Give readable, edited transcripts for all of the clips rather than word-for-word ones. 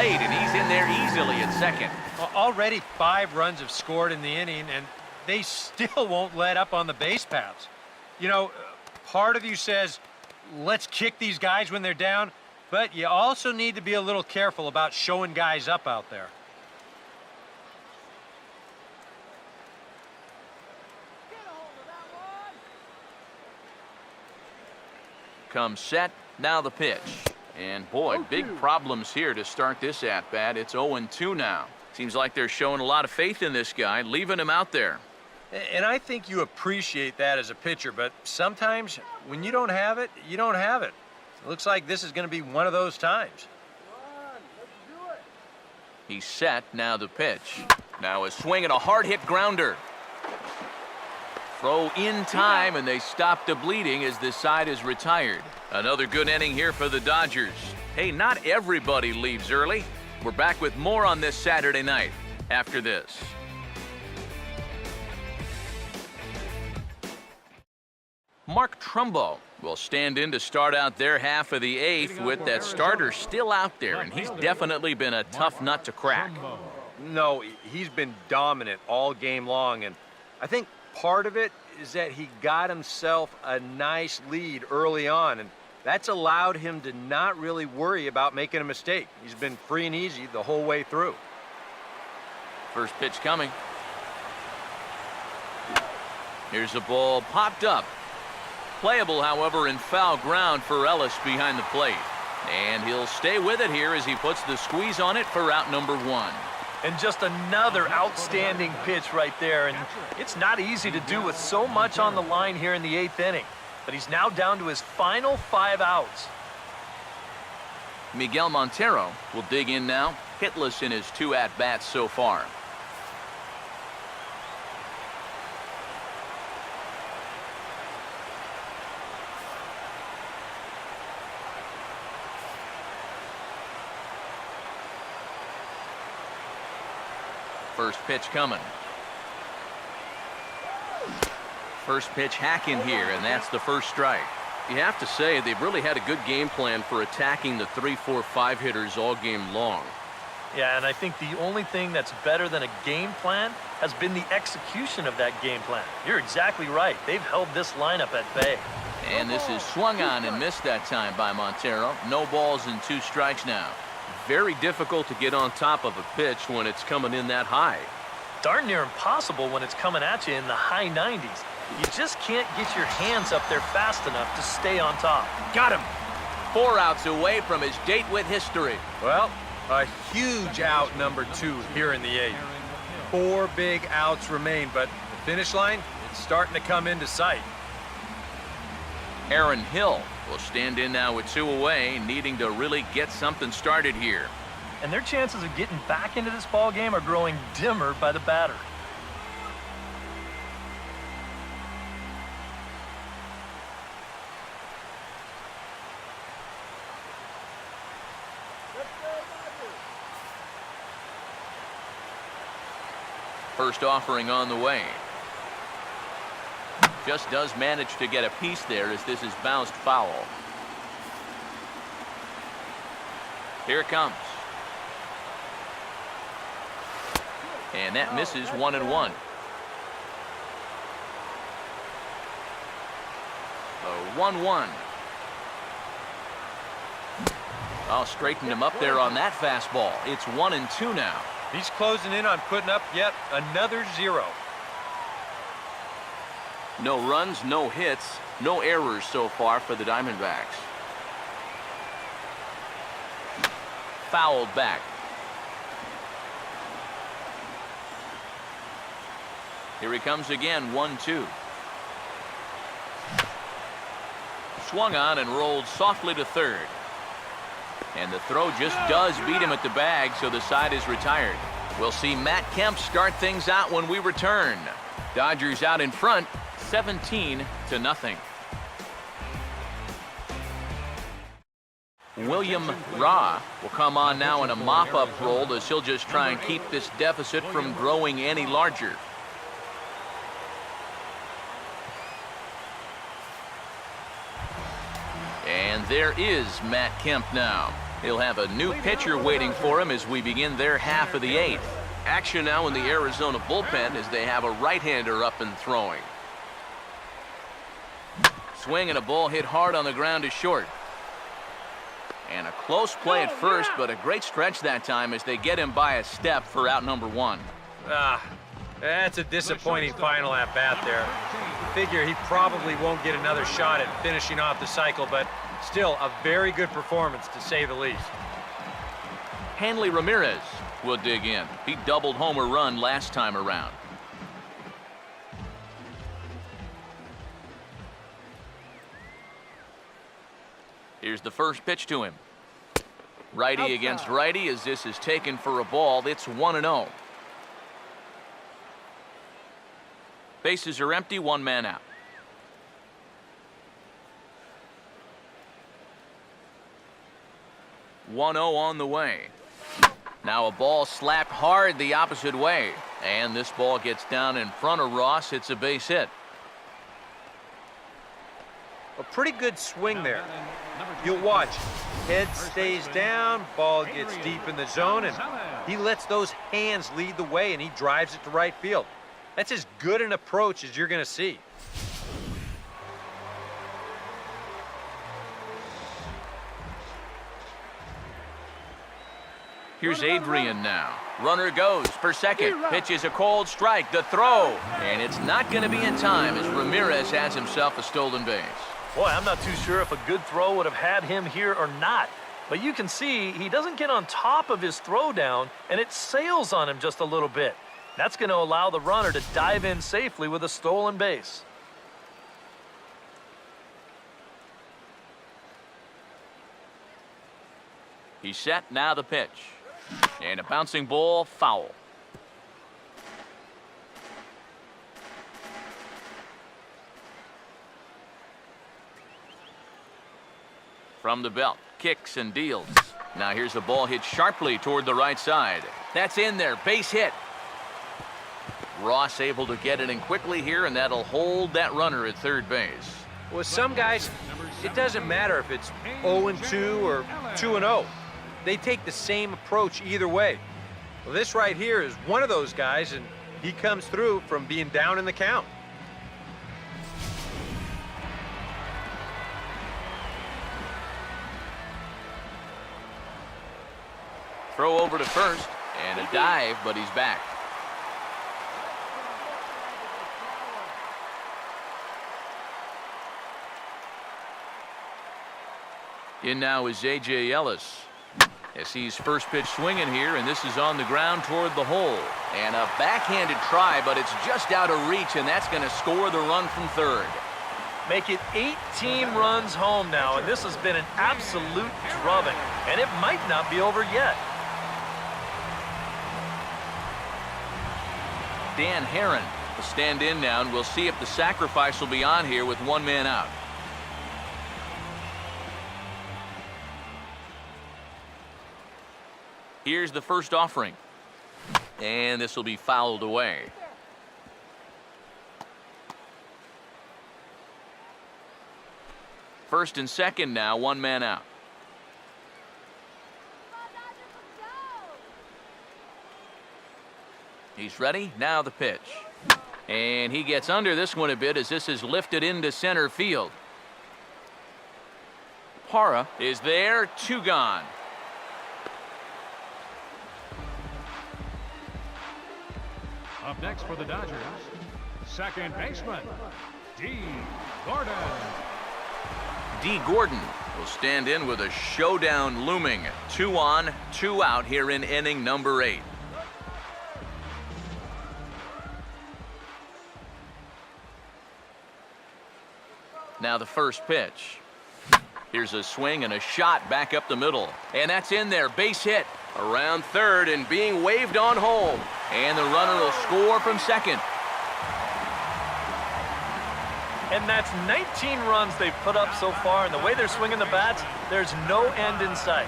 plate, and he's in there easily at second. Well, already 5 runs have scored in the inning, and they still won't let up on the base paths. You know, part of you says, let's kick these guys when they're down, but you also need to be a little careful about showing guys up out there. Comes set, now the pitch. And boy, big problems here to start this at-bat. It's 0-2 now. Seems like they're showing a lot of faith in this guy, leaving him out there. And I think you appreciate that as a pitcher, but sometimes when you don't have it, you don't have it. It looks like this is going to be one of those times. He's set, now the pitch. Now a swing and a hard-hit grounder. Throw in time, and they stop the bleeding as this side is retired. Another good inning here for the Dodgers. Hey, not everybody leaves early. We're back with more on this Saturday night after this. Mark Trumbo will stand in to start out their half of the 8th with that starter still out there, and he's definitely been a tough nut to crack. No, he's been dominant all game long, and I think part of it is that he got himself a nice lead early on, and that's allowed him to not really worry about making a mistake. He's been free and easy the whole way through. First pitch coming. Here's a ball popped up. Playable, however, in foul ground for Ellis behind the plate. And he'll stay with it here as he puts the squeeze on it for out number 1. And just another outstanding pitch right there. And it's not easy to do with so much on the line here in the 8th inning. But he's now down to his final 5 outs. Miguel Montero will dig in now, hitless in his 2 at-bats so far. First pitch coming. First pitch hacking here, and that's the first strike. You have to say they've really had a good game plan for attacking the 3, 4, 5 hitters all game long. Yeah, and I think the only thing that's better than a game plan has been the execution of that game plan. You're exactly right. They've held this lineup at bay. And this is swung on and missed that time by Montero. No balls and 2 strikes now. Very difficult to get on top of a pitch when it's coming in that high. Darn near impossible when it's coming at you in the high 90s. You just can't get your hands up there fast enough to stay on top. Got him. 4 outs away from his date with history. Well, a huge out number 2 here in the 8th. 4 big outs remain, but the finish line, it's starting to come into sight. Aaron Hill will stand in now with 2 away, needing to really get something started here. And their chances of getting back into this ball game are growing dimmer by the batter. First offering on the way. Just does manage to get a piece there as this is bounced foul. Here it comes. And that misses 1-1. 1-1. Oh, straightened him up there on that fastball. It's 1-2 now. He's closing in on putting up yet another 0. No runs, no hits, no errors so far for the Diamondbacks. Fouled back. Here he comes again, 1-2. Swung on and rolled softly to third. And the throw just does beat him at the bag, so the side is retired. We'll see Matt Kemp start things out when we return. Dodgers out in front, 17-0. William Ra will come on now in a mop-up role as he'll just try and keep this deficit from growing any larger. And there is Matt Kemp now. He'll have a new pitcher waiting for him as we begin their half of the eighth. Action now in the Arizona bullpen as they have a right-hander up and throwing. Swing and a ball hit hard on the ground to short. And a close play at first, but a great stretch that time as they get him by a step for out number one. That's a disappointing final at bat there. Figure he probably won't get another shot at finishing off the cycle, but still a very good performance to say the least. Hanley Ramirez will dig in. He doubled homer run last time around. Here's the first pitch to him. Righty against righty as this is taken for a ball. It's 1-0. Bases are empty, one man out. (1-0) on the way. Now a ball slapped hard the opposite way. And this ball gets down in front of Ross. It's a base hit. A pretty good swing there. You'll watch. Head stays down, ball gets deep in the zone, and he lets those hands lead the way, and he drives it to right field. That's as good an approach as you're going to see. Here's Adrian now. Runner goes for second. Pitch is a cold strike. The throw. And it's not going to be in time as Ramirez has himself a stolen base. Boy, I'm not too sure if a good throw would have had him here or not. But you can see he doesn't get on top of his throw down, and it sails on him just a little bit. That's going to allow the runner to dive in safely with a stolen base. He's set, now the pitch. And a bouncing ball, foul. From the belt, kicks and deals. Now here's a ball hit sharply toward the right side. That's in there, base hit. Ross able to get it in quickly here, and that'll hold that runner at third base. With some guys, it doesn't matter if it's 0-2 or 2-0. They take the same approach either way. Well, this right here is one of those guys, and he comes through from being down in the count. Throw over to first, and a dive, but he's back. In now is A.J. Ellis. As he's first pitch swinging here, and this is on the ground toward the hole. And a backhanded try, but it's just out of reach, and that's going to score the run from third. Make it 18 runs home now, and this has been an absolute drubbing, and it might not be over yet. Dan Herron will stand in now, and we'll see if the sacrifice will be on here with one man out. Here's the first offering. And this will be fouled away. First and second now, one man out. He's ready, now the pitch. And he gets under this one a bit as this is lifted into center field. Parra is there, two gone. Up next for the Dodgers, second baseman, D. Gordon. D. Gordon will stand in with a showdown looming. 2 on, 2 out here in inning number 8. Now the first pitch. Here's a swing and a shot back up the middle. And that's in there, base hit. Around third and being waved on home. And the runner will score from second. And that's 19 runs they've put up so far. And the way they're swinging the bats, there's no end in sight.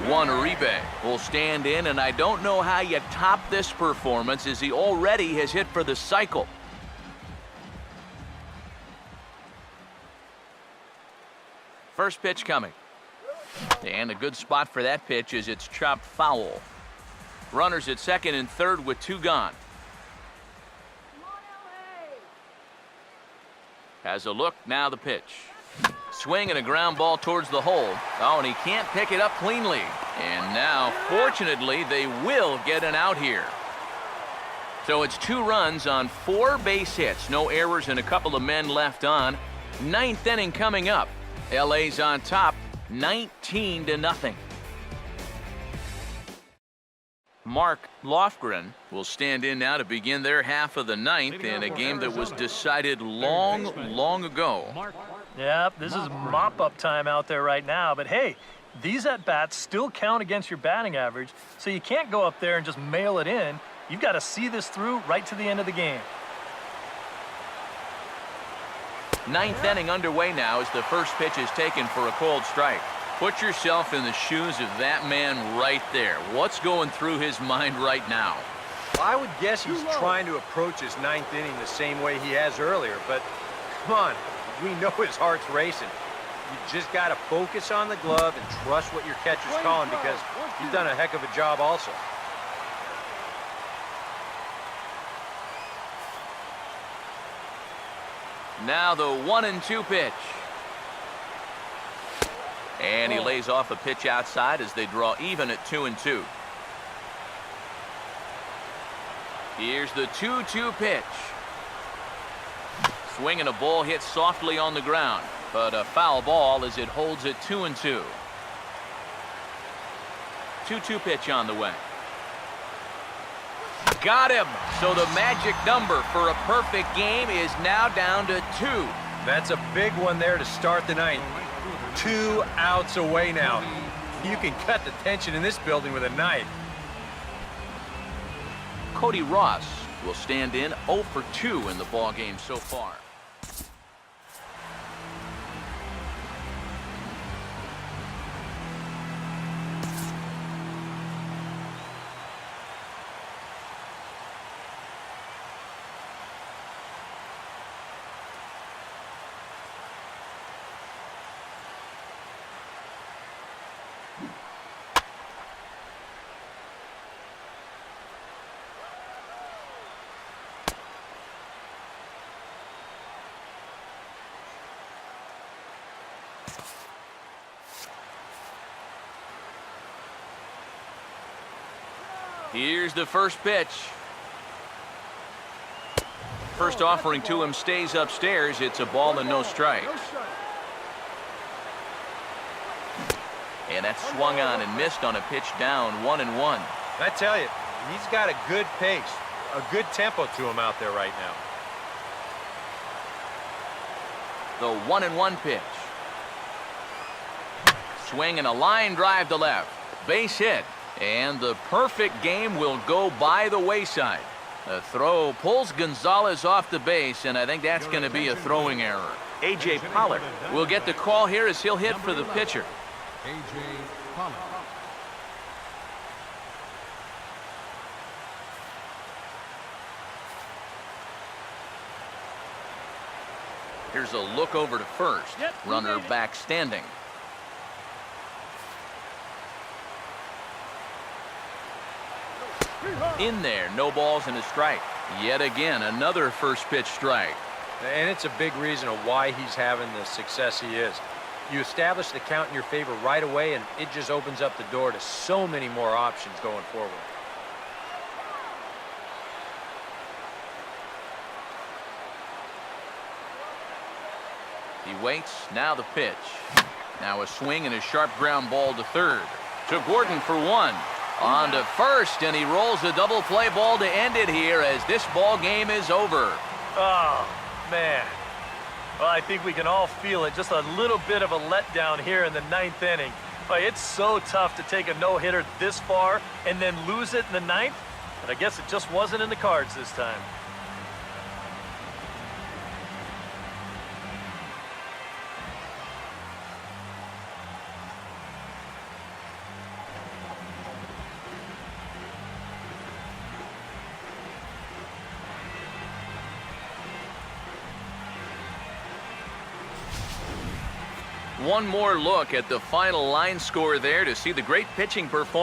Juan Uribe will stand in, and I don't know how you top this performance as he already has hit for the cycle. First pitch coming. And a good spot for that pitch is it's chopped foul. Runners at second and third with 2 gone. Has a look, now the pitch. Swing and a ground ball towards the hole. Oh, and he can't pick it up cleanly. And now, fortunately, they will get an out here. So it's 2 runs on 4 base hits. No errors and a couple of men left on. 9th inning coming up. LA's on top, 19-0. Mark Lofgren will stand in now to begin their half of the 9th in a game that was decided long ago. Yep, this is mop-up time out there right now. But hey, these at-bats still count against your batting average, so you can't go up there and just mail it in. You've got to see this through right to the end of the game. 9th inning underway now as the first pitch is taken for a cold strike. Put yourself in the shoes of that man right there. What's going through his mind right now? Well, I would guess he's trying to approach his 9th inning the same way he has earlier, but come on, we know his heart's racing. You just got to focus on the glove and trust what your catcher's calling, because he's done a heck of a job also. Now the 1-2 pitch. And he lays off a pitch outside as they draw even at 2-2. Here's the 2-2 pitch. Swing and a ball hit softly on the ground, but a foul ball as it holds at 2-2. 2-2 pitch on the way. Got him. So the magic number for a perfect game is now down to 2. That's a big one there to start the 9th. 2 outs away now. You can cut the tension in this building with a knife. Cody Ross will stand in 0 for 2 in the ballgame so far. Here's the first pitch. First offering to him stays upstairs. It's a ball and no strike. And that's swung on and missed on a pitch down, 1-1. I tell you, he's got a good pace, a good tempo to him out there right now. The 1-1 pitch. Swing and a line drive to left. Base hit. And the perfect game will go by the wayside. A throw pulls Gonzalez off the base, and I think that's going to be a throwing error. A.J. Pollard will get the call here as he'll hit for the pitcher. A.J. Pollard. Here's a look over to first. Runner back standing. In there, no balls and a strike. Yet again, another first pitch strike. And it's a big reason of why he's having the success he is. You establish the count in your favor right away, and it just opens up the door to so many more options going forward. He waits, now the pitch. Now a swing and a sharp ground ball to third. To Gordon for 1. On to first, and he rolls a double play ball to end it here as this ball game is over. Oh, man. Well, I think we can all feel it. Just a little bit of a letdown here in the 9th inning. But it's so tough to take a no-hitter this far and then lose it in the 9th. But I guess it just wasn't in the cards this time. one more look at the final line score there to see the great pitching performance.